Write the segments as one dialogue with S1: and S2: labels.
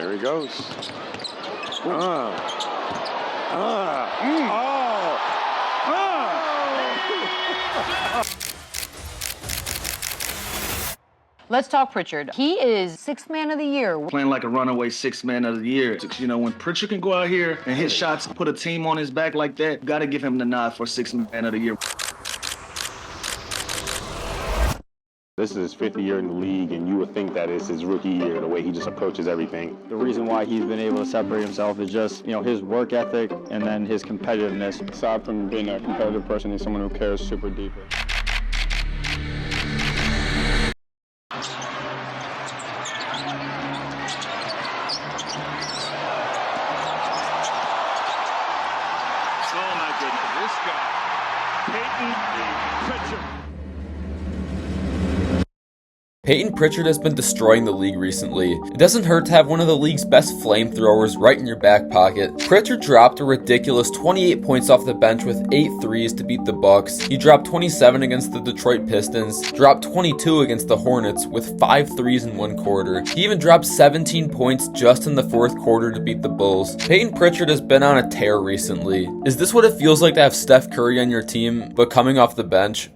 S1: There he goes. Oh.
S2: Let's talk Pritchard. He is sixth man of the year.
S3: Playing like a runaway sixth man of the year. You know, when Pritchard can go out here and hit shots, put a team on his back like that, got to give him the nod for sixth man of the year.
S1: This is his fifth year in the league, and you would think that it's his rookie year, the way he just approaches everything.
S4: The reason why he's been able to separate himself is just, his work ethic and then his competitiveness.
S5: Aside from being a competitive person, he's someone who cares super deeply.
S6: Oh my goodness, this guy, Peyton Pritchard.
S7: Peyton Pritchard has been destroying the league recently. It doesn't hurt to have one of the league's best flamethrowers right in your back pocket. Pritchard dropped a ridiculous 28 points off the bench with 8 threes to beat the Bucks. He dropped 27 against the Detroit Pistons, dropped 22 against the Hornets with 5 threes in one quarter. He even dropped 17 points just in the fourth quarter to beat the Bulls. Peyton Pritchard has been on a tear recently. Is this what it feels like to have Steph Curry on your team, but coming off the bench?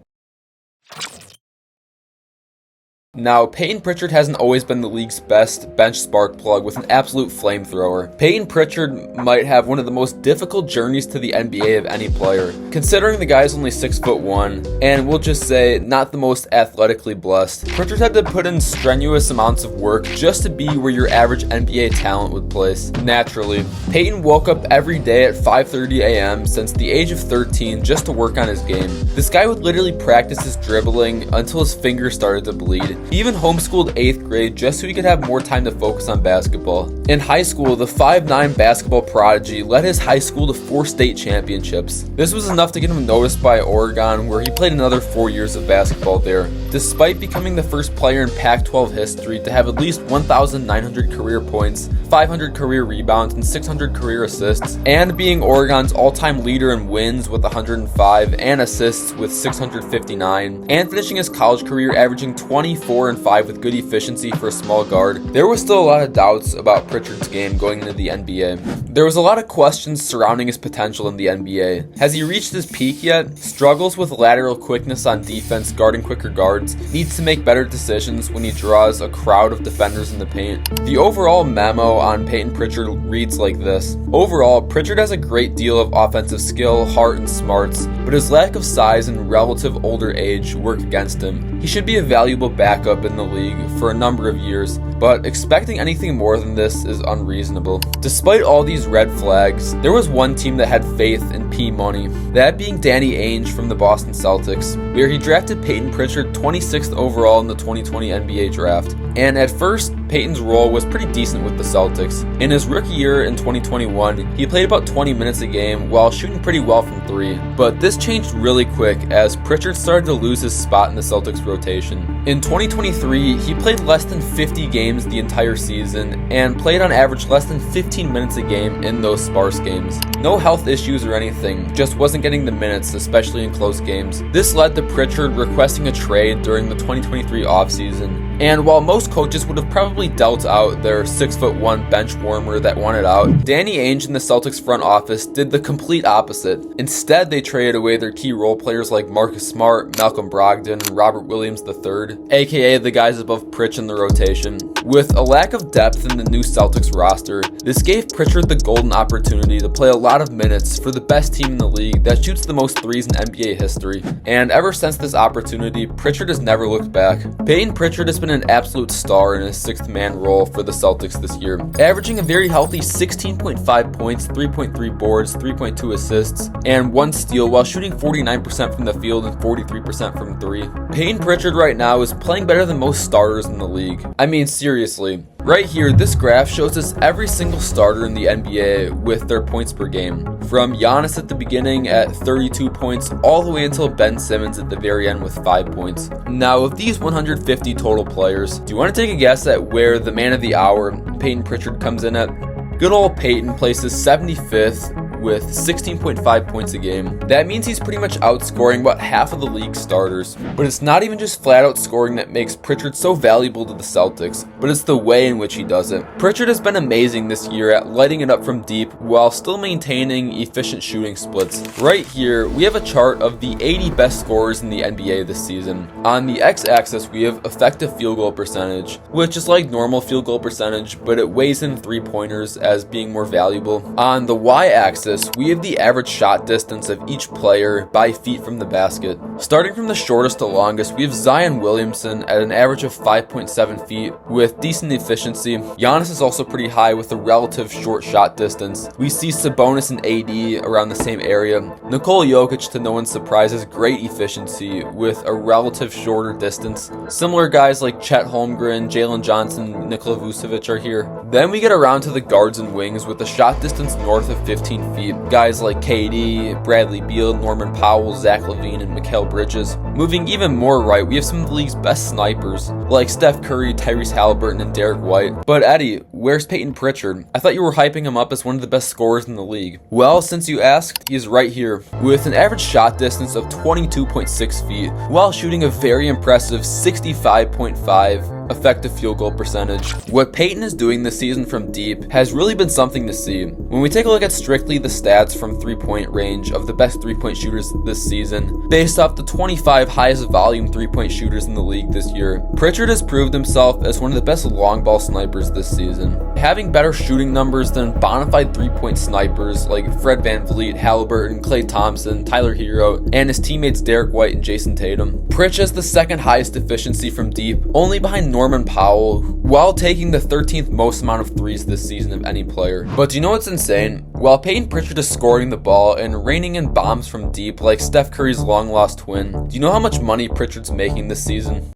S7: Now, Peyton Pritchard hasn't always been the league's best bench spark plug with an absolute flamethrower. Peyton Pritchard might have one of the most difficult journeys to the NBA of any player, considering the guy's only 6'1", and we'll just say not the most athletically blessed. Pritchard had to put in strenuous amounts of work just to be where your average NBA talent would place. Naturally, Peyton woke up every day at 5:30 a.m. since the age of 13 just to work on his game. This guy would literally practice his dribbling until his fingers started to bleed. He even homeschooled 8th grade just so he could have more time to focus on basketball. In high school, the 5'9" basketball prodigy led his high school to 4 state championships. This was enough to get him noticed by Oregon, where he played another 4 years of basketball there. Despite becoming the first player in Pac-12 history to have at least 1,900 career points, 500 career rebounds, and 600 career assists, and being Oregon's all-time leader in wins with 105 and assists with 659, and finishing his college career averaging 24-5 with good efficiency for a small guard, there was still a lot of doubts about Pritchard's game going into the NBA. There was a lot of questions surrounding his potential in the NBA. Has he reached his peak yet? Struggles with lateral quickness on defense, guarding quicker guards, needs to make better decisions when he draws a crowd of defenders in the paint. The overall memo on Peyton Pritchard reads like this. Overall, Pritchard has a great deal of offensive skill, heart, and smarts, but his lack of size and relative older age work against him. He should be a valuable backup in the league for a number of years, but expecting anything more than this is unreasonable. Despite all these red flags, there was one team that had faith in P Money, that being Danny Ainge from the Boston Celtics, where he drafted Peyton Pritchard 26th overall in the 2020 NBA draft. And at first, Peyton's role was pretty decent with the Celtics. In his rookie year in 2021, he played about 20 minutes a game while shooting pretty well from 3. But this changed really quick as Pritchard started to lose his spot in the Celtics rotation. In 2023, he played less than 50 games the entire season and played on average less than 15 minutes a game in those sparse games. No health issues or anything, just wasn't getting the minutes, especially in close games. This led to Pritchard requesting a trade during the 2023 offseason. And while most coaches would have probably dealt out their 6'1" bench warmer that wanted out, Danny Ainge and the Celtics front office did the complete opposite. Instead, they traded away their key role players like Marcus Smart, Malcolm Brogdon, and Robert Williams III, aka the guys above Pritch in the rotation. With a lack of depth in the new Celtics roster, this gave Pritchard the golden opportunity to play a lot of minutes for the best team in the league that shoots the most threes in NBA history. And ever since this opportunity, Pritchard has never looked back. Peyton Pritchard has been an absolute star in his 6th man role for the Celtics this year, averaging a very healthy 16.5 points, 3.3 boards, 3.2 assists, and 1 steal while shooting 49% from the field and 43% from 3. Peyton Pritchard right now is playing better than most starters in the league. I mean, seriously. Right here, this graph shows us every single starter in the NBA with their points per game. From Giannis at the beginning at 32 points all the way until Ben Simmons at the very end with 5 points. Now, of these 150 total players, do you want to take a guess at where the man of the hour, Peyton Pritchard, comes in at? Good old Peyton places 75th with 16.5 points a game. That means he's pretty much outscoring about half of the league's starters. But it's not even just flat out scoring that makes Pritchard so valuable to the Celtics, but it's the way in which he does it. Pritchard has been amazing this year at lighting it up from deep while still maintaining efficient shooting splits. Right here, we have a chart of the 80 best scorers in the NBA this season. On the x-axis, we have effective field goal percentage, which is like normal field goal percentage, but it weighs in three-pointers as being more valuable. On the y-axis, we have the average shot distance of each player by feet from the basket. Starting from the shortest to longest, we have Zion Williamson at an average of 5.7 feet with decent efficiency. Giannis is also pretty high with a relative short shot distance. We see Sabonis and AD around the same area. Nikola Jokic, to no one's surprise, has great efficiency with a relative shorter distance. Similar guys like Chet Holmgren, Jalen Johnson, Nikola Vucevic are here. Then we get around to the guards and wings with a shot distance north of 15 feet. Guys like KD, Bradley Beal, Norman Powell, Zach LaVine, and Mikal Bridges. Moving even more right, we have some of the league's best snipers, like Steph Curry, Tyrese Halliburton, and Derek White. But Eddie, where's Peyton Pritchard? I thought you were hyping him up as one of the best scorers in the league. Well, since you asked, he is right here, with an average shot distance of 22.6 feet, while shooting a very impressive 65.5 effective field goal percentage. What Peyton is doing this season from deep has really been something to see. When we take a look at strictly the stats from three-point range of the best three-point shooters this season, based off the 25 highest volume three-point shooters in the league this year, Pritchard has proved himself as one of the best long ball snipers this season. Having better shooting numbers than bona fide three-point snipers like Fred VanVleet, Halliburton, Klay Thompson, Tyler Hero, and his teammates Derek White and Jason Tatum. Pritch has the second highest efficiency from deep, only behind Norman Powell, while taking the 13th most amount of threes this season of any player. But do you know what's insane? While Peyton Pritchard is scoring the ball and raining in bombs from deep like Steph Curry's long-lost twin, do you know how much money Pritchard's making this season?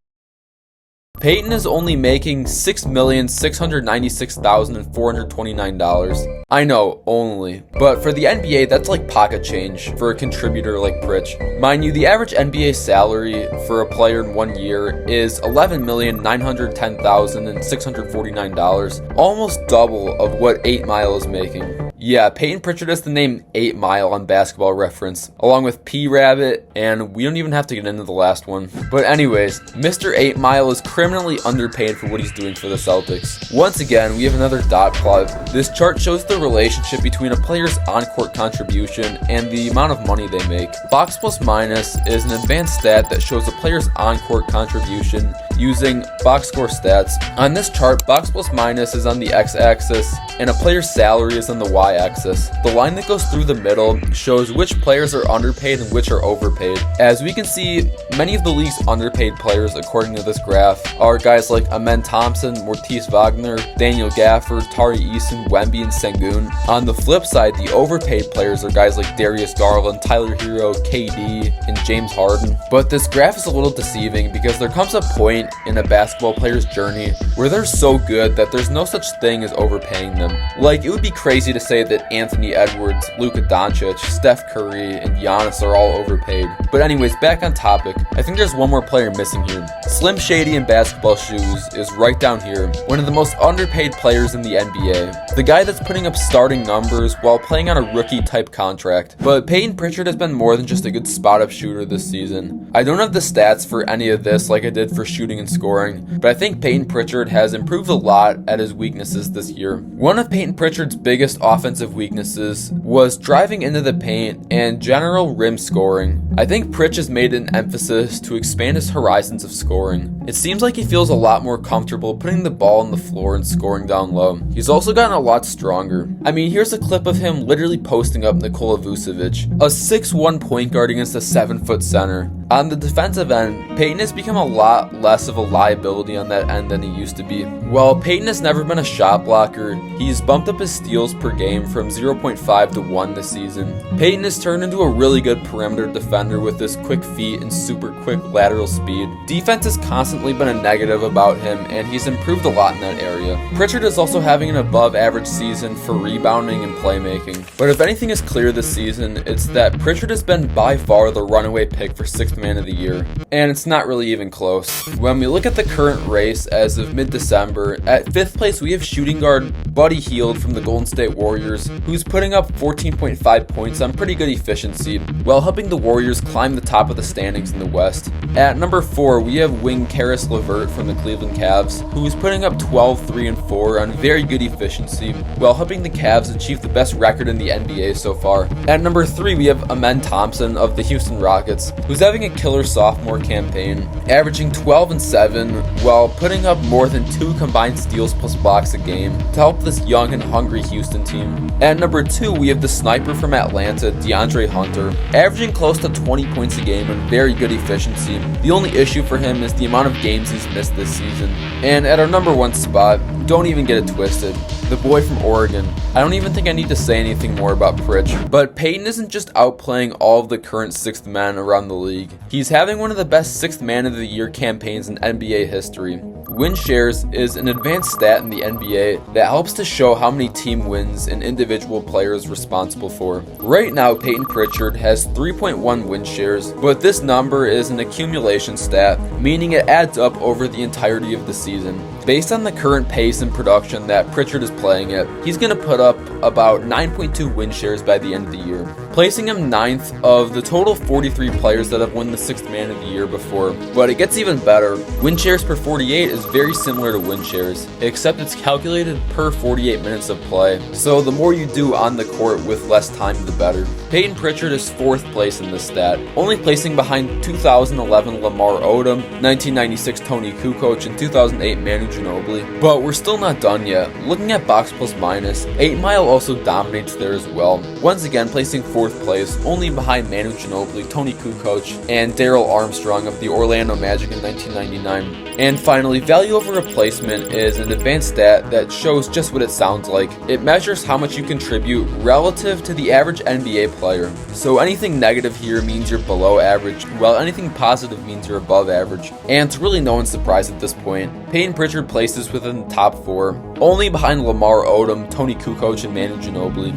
S7: Peyton is only making $6,696,429. I know, only. But for the NBA, that's like pocket change for a contributor like Pritch. Mind you, the average NBA salary for a player in 1 year is $11,910,649, almost double of what 8 Mile is making. Yeah, Peyton Pritchard is the name 8 Mile on Basketball Reference, along with P-Rabbit, and we don't even have to get into the last one. But anyways, Mr. 8 Mile is criminally underpaid for what he's doing for the Celtics. Once again, we have another dot plot. This chart shows the relationship between a player's on-court contribution and the amount of money they make. Box plus minus is an advanced stat that shows a player's on-court contribution using box score stats. On this chart, box plus minus is on the x-axis and a player's salary is on the y-axis. The line that goes through the middle shows which players are underpaid and which are overpaid. As we can see, many of the league's underpaid players, according to this graph, are guys like Amen Thompson, Mortice Wagner, Daniel Gafford, Tari Eason, Wemby, and Sengun. On the flip side, the overpaid players are guys like Darius Garland, Tyler Hero, KD, and James Harden. But this graph is a little deceiving because there comes a point in a basketball player's journey where they're so good that there's no such thing as overpaying them. Like, it would be crazy to say that Anthony Edwards, Luka Doncic, Steph Curry, and Giannis are all overpaid. But anyways, back on topic, I think there's one more player missing here. Slim Shady in basketball shoes is right down here, one of the most underpaid players in the NBA. The guy that's putting up starting numbers while playing on a rookie type contract. But Peyton Pritchard has been more than just a good spot up shooter this season. I don't have the stats for any of this like I did for shooting and scoring, but I think Peyton Pritchard has improved a lot at his weaknesses this year. One of Peyton Pritchard's biggest offensive weaknesses was driving into the paint and general rim scoring. I think Pritch has made an emphasis to expand his horizons of scoring. It seems like he feels a lot more comfortable putting the ball on the floor and scoring down low. He's also gotten a lot stronger. I mean, here's a clip of him literally posting up Nikola Vucevic, a 6'1" point guard against a 7-foot center. On the defensive end, Peyton has become a lot less of a liability on that end than he used to be. While Peyton has never been a shot blocker, he's bumped up his steals per game from 0.5 to 1 this season. Peyton has turned into a really good perimeter defender with his quick feet and super quick lateral speed. Defense has constantly been a negative about him, and he's improved a lot in that area. Pritchard is also having an above average season for rebounding and playmaking. But if anything is clear this season, it's that Pritchard has been by far the runaway pick for 6th Man of the Year. And it's not really even close. When we look at the current race as of mid-December, at 5th place we have shooting guard Buddy Hield from the Golden State Warriors, who's putting up 14.5 points on pretty good efficiency, while helping the Warriors climb the top of the standings in the West. At number 4, we have wing Karis LeVert from the Cleveland Cavs, who's putting up 12, 3, and 4 on very good efficiency, while helping the Cavs achieve the best record in the NBA so far. At number 3, we have Amen Thompson of the Houston Rockets, who's having a killer sophomore campaign, averaging 12 and 7, while putting up more than 2 combined steals plus blocks a game to help this young and hungry Houston team. At number 2, we have the sniper from Atlanta, DeAndre Hunter, averaging close to 20 points a game and very good efficiency. The only issue for him is the amount of games he's missed this season. And at our number 1 spot, don't even get it twisted, the boy from Oregon. I don't even think I need to say anything more about Pritchard. But Peyton isn't just outplaying all of the current 6th men around the league. He's having one of the best 6th man of the year campaigns in NBA history. Win shares is an advanced stat in the NBA that helps to show how many team wins an individual player is responsible for. Right now, Peyton Pritchard has 3.1 win shares, but this number is an accumulation stat, meaning it adds up over the entirety of the season. Based on the current pace and production that Pritchard is playing at, he's going to put up about 9.2 win shares by the end of the year, placing him 9th of the total 43 players that have won the 6th man of the year before. But it gets even better. Win shares per 48 is very similar to win shares, except it's calculated per 48 minutes of play, so the more you do on the court with less time, the better. Peyton Pritchard is 4th place in this stat, only placing behind 2011 Lamar Odom, 1996 Tony Kukoc, and 2008 Manu Ginobili. But we're still not done yet. Looking at box plus minus, 8 Mile also dominates there as well, once again placing 4th place, only behind Manu Ginobili, Tony Kukoc, and Darrell Armstrong of the Orlando Magic in 1999. And finally, value over replacement is an advanced stat that shows just what it sounds like. It measures how much you contribute relative to the average NBA player. So anything negative here means you're below average, while anything positive means you're above average. And it's really no one's surprise at this point. Peyton Pritchard places within the top 4, only behind Lamar Odom, Tony Kukoc, and Manu Ginobili.